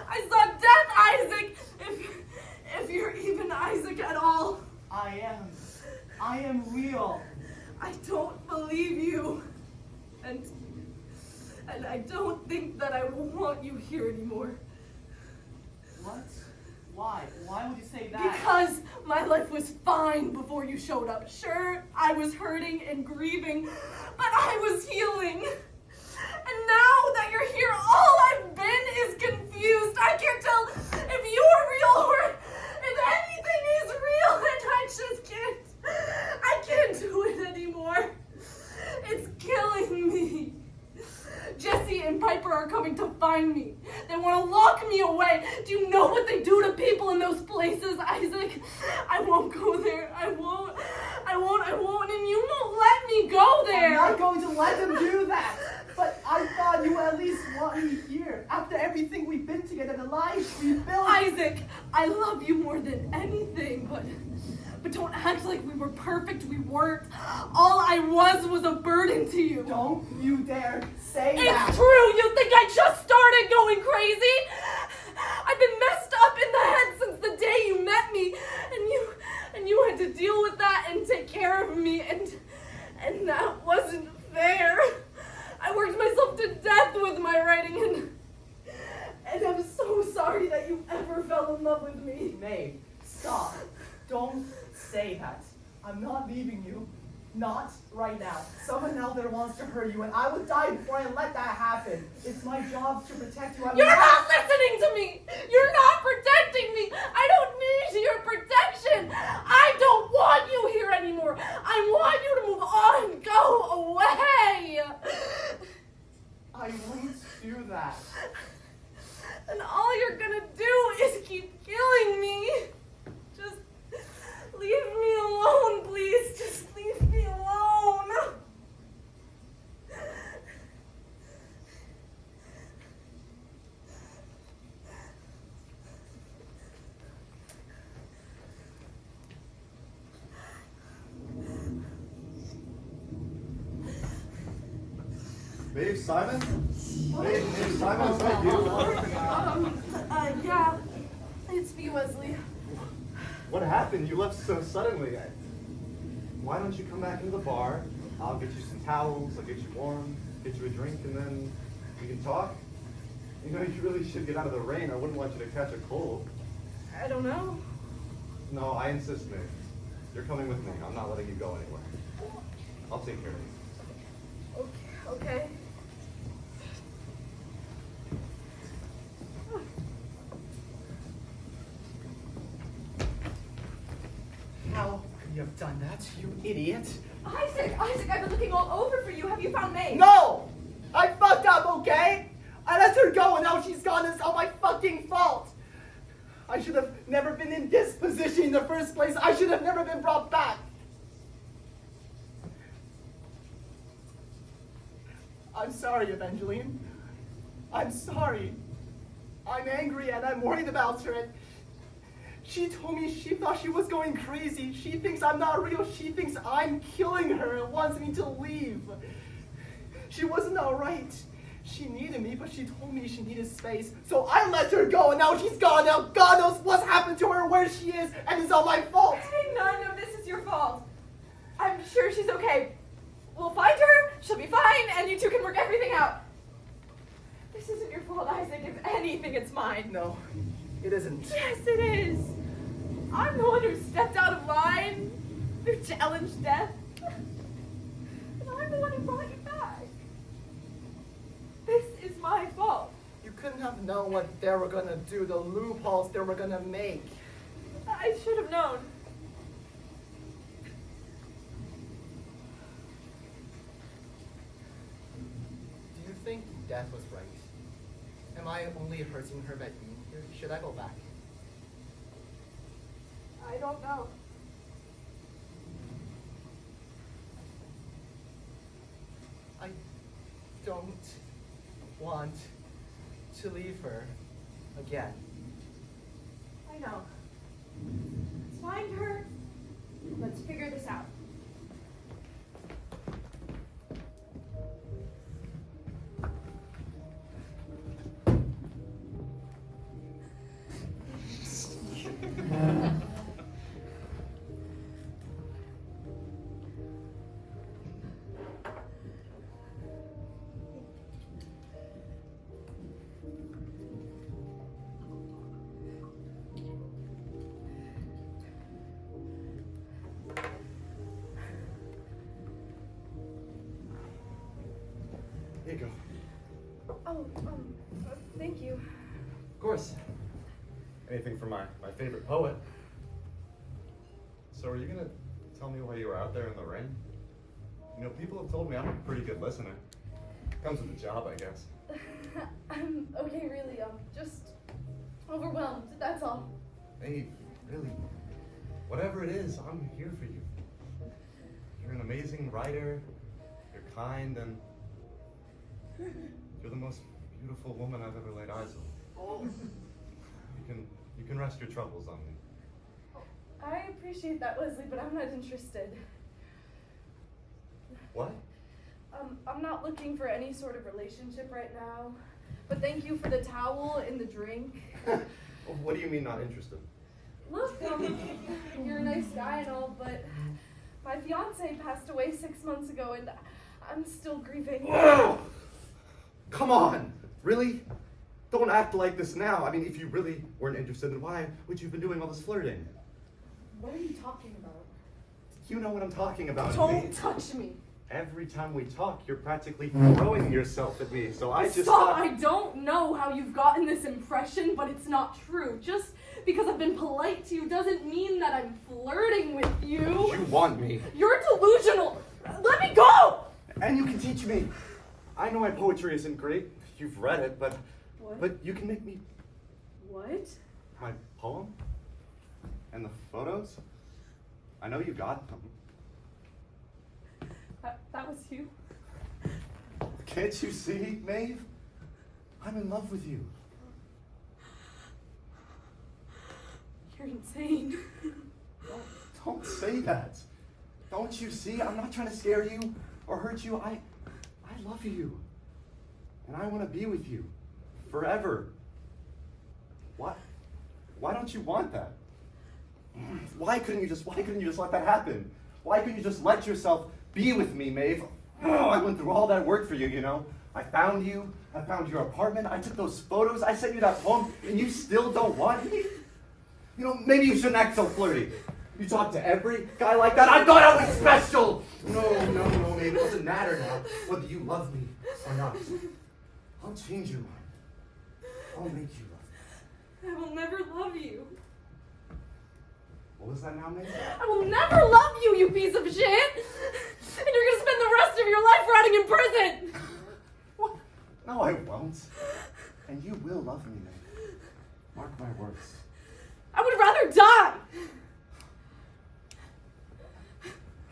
I saw death, Isaac. If you're even Isaac at all. I am real. I don't believe you. And I don't think that I will want you here anymore. What? Why? Why would you say that? Because my life was fine before you showed up. Sure, I was hurting and grieving, but I was healing. And now that you're here, all I've been is confused. I can't tell if you're real or if anything is real, and I just can't. I can't do it anymore. It's killing me. Jesse and Piper are coming to find me. They want to lock me away. Do you know what they do to people in those places, Isaac? I won't go there. I won't, and you won't let me go there. I'm not going to let them do that. But I thought you at least want me here. After everything we've been together, the lives we built. Isaac, I love you more than anything, but don't act like we were perfect. We weren't. All I was a burden to you. Don't you dare say that. It's true. You think I just started going crazy? I've been messed up in the head since the day you met me, and you had to deal with that and take care of me, and that wasn't fair. I worked myself to death with my writing, and I'm so sorry that you ever fell in love with me. Maeve, stop. Don't say that. I'm not leaving you. Not right now. Someone out there wants to hurt you, and I would die before I let that happen. It's my job to protect you. You're not listening to me! You're not protecting me! I don't need your protection! I don't want you here anymore! I want you to move on! Go away! I won't do that. And all you're gonna do is keep killing me! Just leave me alone, please! Just leave me alone! Maeve, Simon? Maeve, Simon, is that you? Yeah. It's me, Wesley. What happened? You left so suddenly. Why don't you come back into the bar? I'll get you some towels, I'll get you warm, get you a drink, and then we can talk. You know, you really should get out of the rain. I wouldn't want you to catch a cold. I don't know. No, I insist, Maeve. You're coming with me. I'm not letting you go anywhere. I'll take care of you. Okay. How could you have done that, you idiot? Isaac, I've been looking all over for you. Have you found Maeve? No! I fucked up, okay? I let her go and now she's gone. It's all my fucking fault. I should have never been in this position in the first place. I should have never been brought back. I'm sorry, Evangeline. I'm sorry. I'm angry and I'm worried about her. And she told me she thought she was going crazy. She thinks I'm not real. She thinks I'm killing her and wants me to leave. She wasn't alright. She needed me, but she told me she needed space. So I let her go, and now she's gone. Now God knows what's happened to her, where she is, and it's all my fault. Hey, none of this is your fault. I'm sure she's okay. We'll find her, she'll be fine, and you two can work everything out. This isn't your fault, Isaac. If anything, it's mine. No, it isn't. Yes, it is. I'm the one who stepped out of line, who challenged death. And I'm the one who brought you back. This is my fault. You couldn't have known what they were gonna do, the loopholes they were gonna make. I should have known. Do you think Death was right? Am I only hurting her by being here? Should I go back? I don't know. I don't want to leave her again. I know. Let's find her. Let's figure this out. Here you go. Oh, thank you. Of course. Anything for my favorite poet. So are you gonna tell me why you were out there in the rain? You know, people have told me I'm a pretty good listener. Comes with the job, I guess. I'm okay, really. Just overwhelmed, that's all. Hey, really, whatever it is, I'm here for you. You're an amazing writer, you're kind, and you're the most beautiful woman I've ever laid eyes on. You can rest your troubles on me. I appreciate that, Wesley, but I'm not interested. What? I'm not looking for any sort of relationship right now. But thank you for the towel and the drink. What do you mean not interested? Look, you're a nice guy and all, but my fiance passed away 6 months ago and I'm still grieving. Whoa! Come on! Really? Don't act like this now. I mean, if you really weren't interested, then why would you have been doing all this flirting? What are you talking about? You know what I'm talking about. Don't touch me. Every time we talk, you're practically throwing yourself at me, so I just Stop! thought... I don't know how you've gotten this impression, but it's not true. Just because I've been polite to you doesn't mean that I'm flirting with you. You want me. You're delusional! Let me go! And you can teach me. I know my poetry isn't great. You've read it, but... What? But you can make me... What? My poem? And the photos? I know you got them. That was you? Can't you see, Maeve? I'm in love with you. You're insane. Don't say that. Don't you see? I'm not trying to scare you or hurt you. I love you. And I want to be with you. Forever. Why don't you want that? Why couldn't you just let that happen? Why couldn't you just let yourself be with me, Maeve? Oh, I went through all that work for you, you know? I found you, I found your apartment, I took those photos, I sent you that poem, and you still don't want me? You know, maybe you shouldn't act so flirty. You talk to every guy like that, I thought I was special! No, Maeve, it doesn't matter now whether you love me or not. I'll change your mind. I'll make you love me. I will never love you. What was that now, Maeve? I will never love you, you piece of shit! And you're gonna spend the rest of your life rotting in prison! What? No, I won't. And you will love me, Maeve. Mark my words. I would rather die!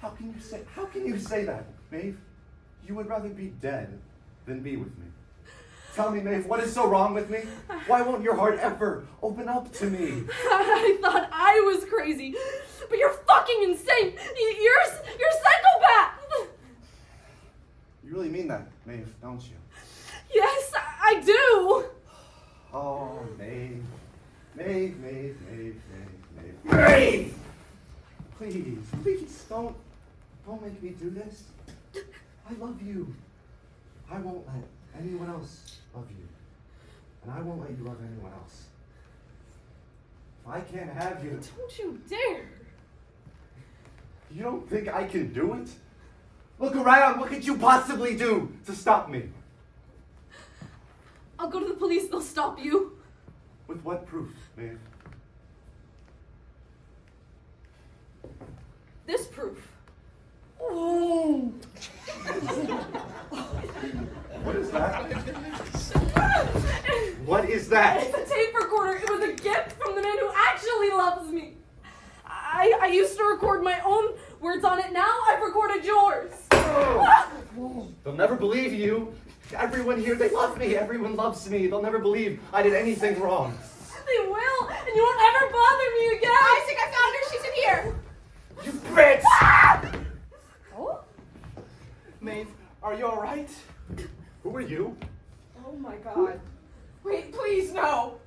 How can you say that, Maeve? You would rather be dead than be with me. Tell me, Maeve, what is so wrong with me? Why won't your heart ever open up to me? I thought I was crazy, but you're fucking insane! You're a psychopath! You really mean that, Maeve, don't you? Yes, I do! Oh, Maeve. Maeve. Maeve! Please, don't make me do this. I love you. I won't let anyone else love you. And I won't let you love anyone else. If I can't have you... Don't you dare! You don't think I can do it? Look around. What could you possibly do to stop me? I'll go to the police. They'll stop you. With what proof, Maeve? This proof. Oh! What is that? What is that? It's a tape recorder. It was a gift from the man who actually loves me. I used to record my own words on it. Now I've recorded yours. Oh. They'll never believe you. Everyone here, they love me. Everyone loves me. They'll never believe I did anything wrong. They will, and you won't ever bother me again. Isaac, I found her. She's in here. You bitch! Oh? Maeve, are you alright? Who are you? Oh my god. Wait, please, no.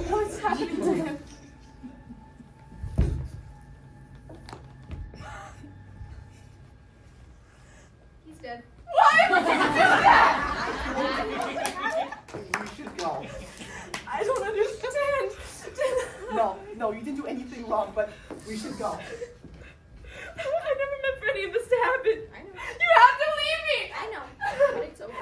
What's happening to him? He's dead. Why would you do that? We should go. I don't understand. No, you didn't do anything wrong, but we should go. happened. I know. You have to leave me. I know. But it's over.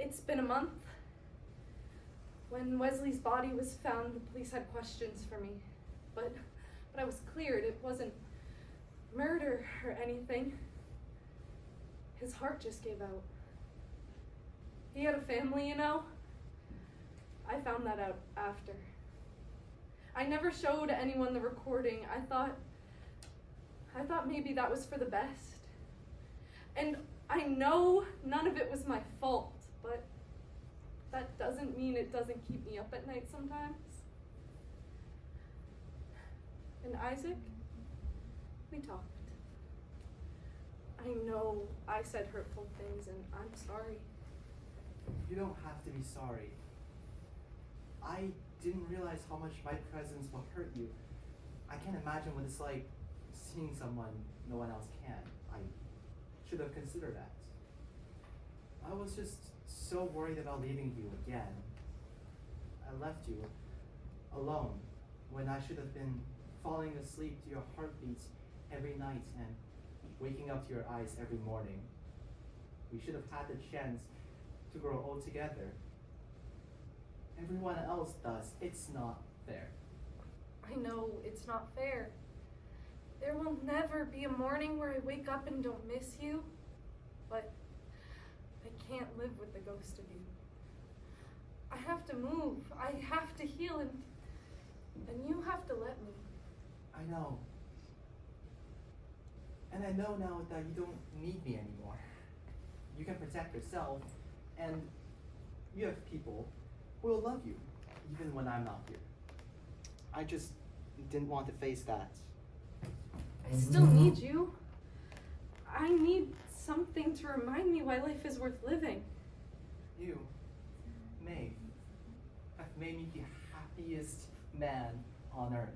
It's been a month. When Wesley's body was found, the police had questions for me. But I was cleared. It wasn't murder or anything. His heart just gave out. He had a family, you know? I found that out after. I never showed anyone the recording. I thought maybe that was for the best. And I know none of it was my fault, but that doesn't mean it doesn't keep me up at night sometimes. And Isaac, we talked. I know I said hurtful things, and I'm sorry. You don't have to be sorry. I didn't realize how much my presence will hurt you. I can't imagine what it's like seeing someone no one else can. I should have considered that. I was just so worried about leaving you again. I left you alone when I should have been falling asleep to your heartbeats every night and waking up to your eyes every morning. We should have had the chance to grow old together. Everyone else does. It's not fair. I know it's not fair. There will never be a morning where I wake up and don't miss you, but I can't live with the ghost of you. I have to move. I have to heal, and you have to let me. I know. And I know now that you don't need me anymore. You can protect yourself, and you have people who will love you, even when I'm not here. I just didn't want to face that. I still need you. I need something to remind me why life is worth living. You, Maeve, have made me the happiest man on earth.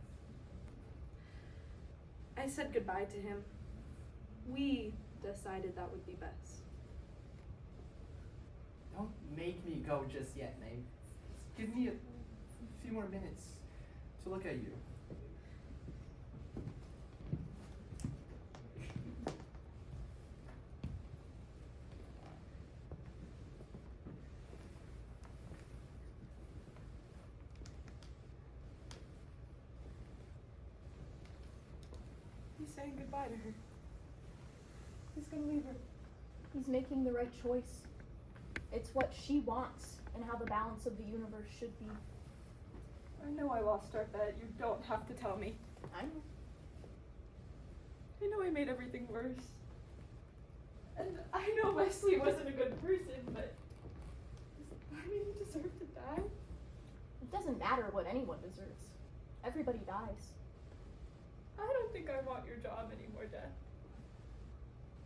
I said goodbye to him. We decided that would be best. Don't make me go just yet, Maeve. Give me a few more minutes to look at you. He's saying goodbye to her. He's gonna leave her. He's making the right choice. It's what she wants and how the balance of the universe should be. I know I lost our bet. You don't have to tell me. I know. I know I made everything worse. And I know Wesley wasn't a good person, but I mean, he deserved to die. It doesn't matter what anyone deserves. Everybody dies. I don't think I want your job anymore, Dad.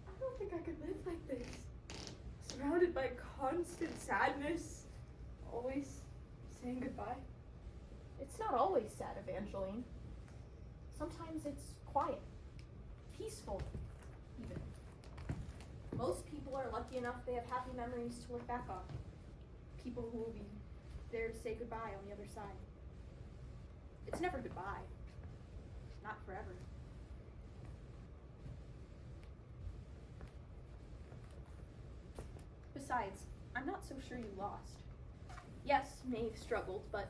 I don't think I could live like this. Surrounded by constant sadness. Always saying goodbye. It's not always sad, Evangeline. Sometimes it's quiet. Peaceful, even. Most people are lucky enough they have happy memories to look back on. People who will be there to say goodbye on the other side. It's never goodbye. Not forever. Besides, I'm not so sure you lost. Yes, Maeve struggled, but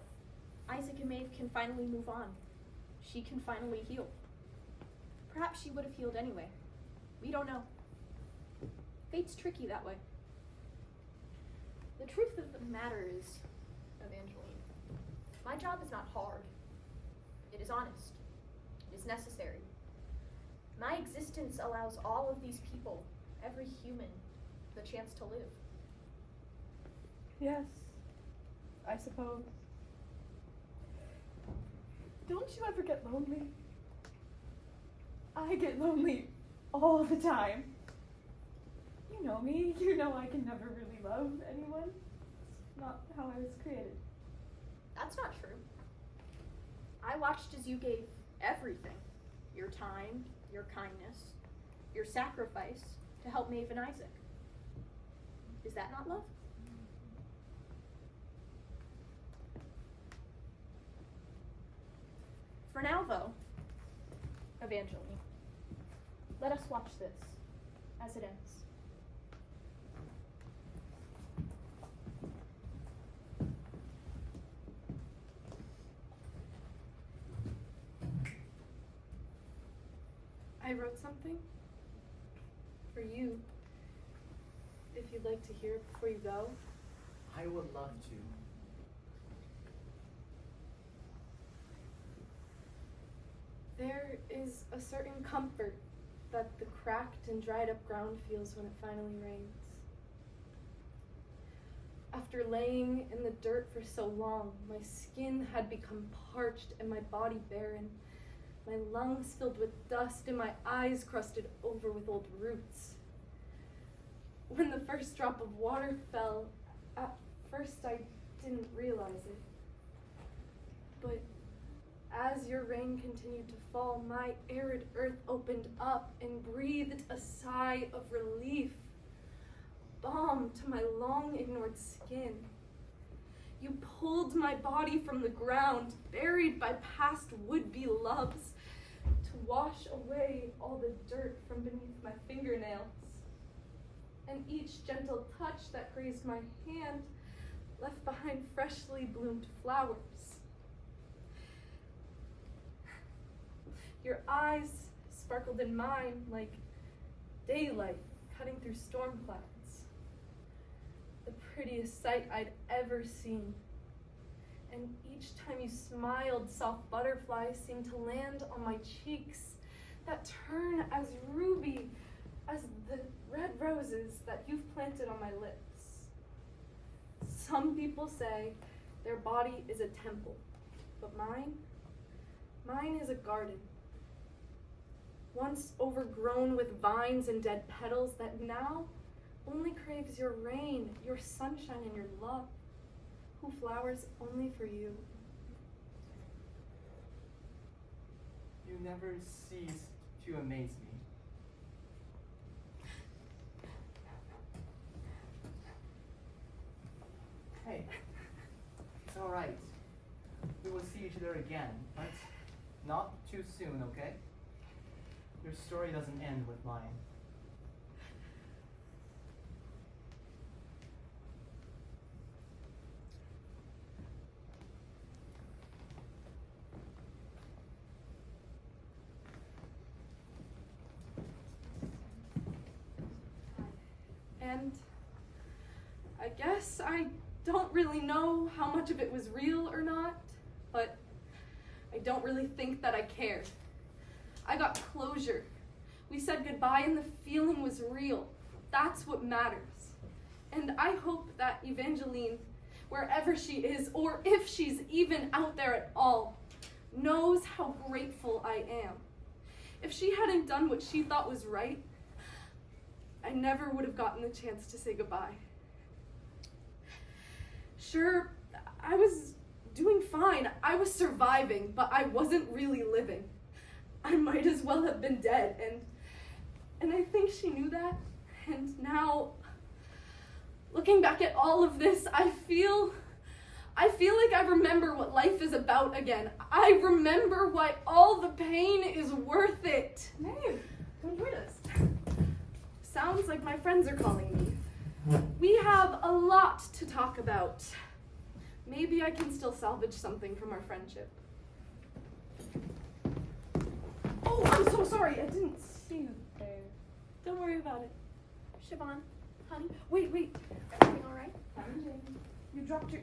Isaac and Maeve can finally move on. She can finally heal. Perhaps she would have healed anyway. We don't know. Fate's tricky that way. The truth of the matter is, Evangeline, my job is not hard. It is honest. It is necessary. My existence allows all of these people, every human, the chance to live. Yes, I suppose. Don't you ever get lonely? I get lonely all the time. You know me, you know I can never really love anyone. It's not how I was created. That's not true. I watched as you gave everything. Your time, your kindness, your sacrifice to help Maeve and Isaac. Is that not love? For now, though, Evangeline, let us watch this as it ends. I wrote something for you, if you'd like to hear it before you go. I would love to. There is a certain comfort that the cracked and dried up ground feels when it finally rains. After laying in the dirt for so long, my skin had become parched and my body barren, my lungs filled with dust and my eyes crusted over with old roots. When the first drop of water fell, at first I didn't realize it. But as your rain continued to fall, my arid earth opened up and breathed a sigh of relief, balm to my long ignored skin. You pulled my body from the ground, buried by past would-be loves, to wash away all the dirt from beneath my fingernails. And each gentle touch that grazed my hand left behind freshly bloomed flowers. Your eyes sparkled in mine like daylight cutting through storm clouds. The prettiest sight I'd ever seen. And each time you smiled, soft butterflies seemed to land on my cheeks that turn as ruby as the red roses that you've planted on my lips. Some people say their body is a temple, but mine is a garden. Once overgrown with vines and dead petals that now only craves your rain, your sunshine, and your love, who flowers only for you. You never cease to amaze me. Hey, it's all right. We will see each other again, but not too soon, okay? Your story doesn't end with mine. And I guess I don't really know how much of it was real or not, but I don't really think that I cared. I got closure. We said goodbye and the feeling was real. That's what matters. And I hope that Evangeline, wherever she is, or if she's even out there at all, knows how grateful I am. If she hadn't done what she thought was right, I never would have gotten the chance to say goodbye. Sure, I was doing fine. I was surviving, but I wasn't really living. I might as well have been dead, and I think she knew that. And now, looking back at all of this, I feel like I remember what life is about again. I remember why all the pain is worth it. Maeve, come join us. Sounds like my friends are calling me. We have a lot to talk about. Maybe I can still salvage something from our friendship. Oh, I'm so sorry. I didn't see you there. Don't worry about it. Siobhan, honey, Wait. everything all right? You dropped your...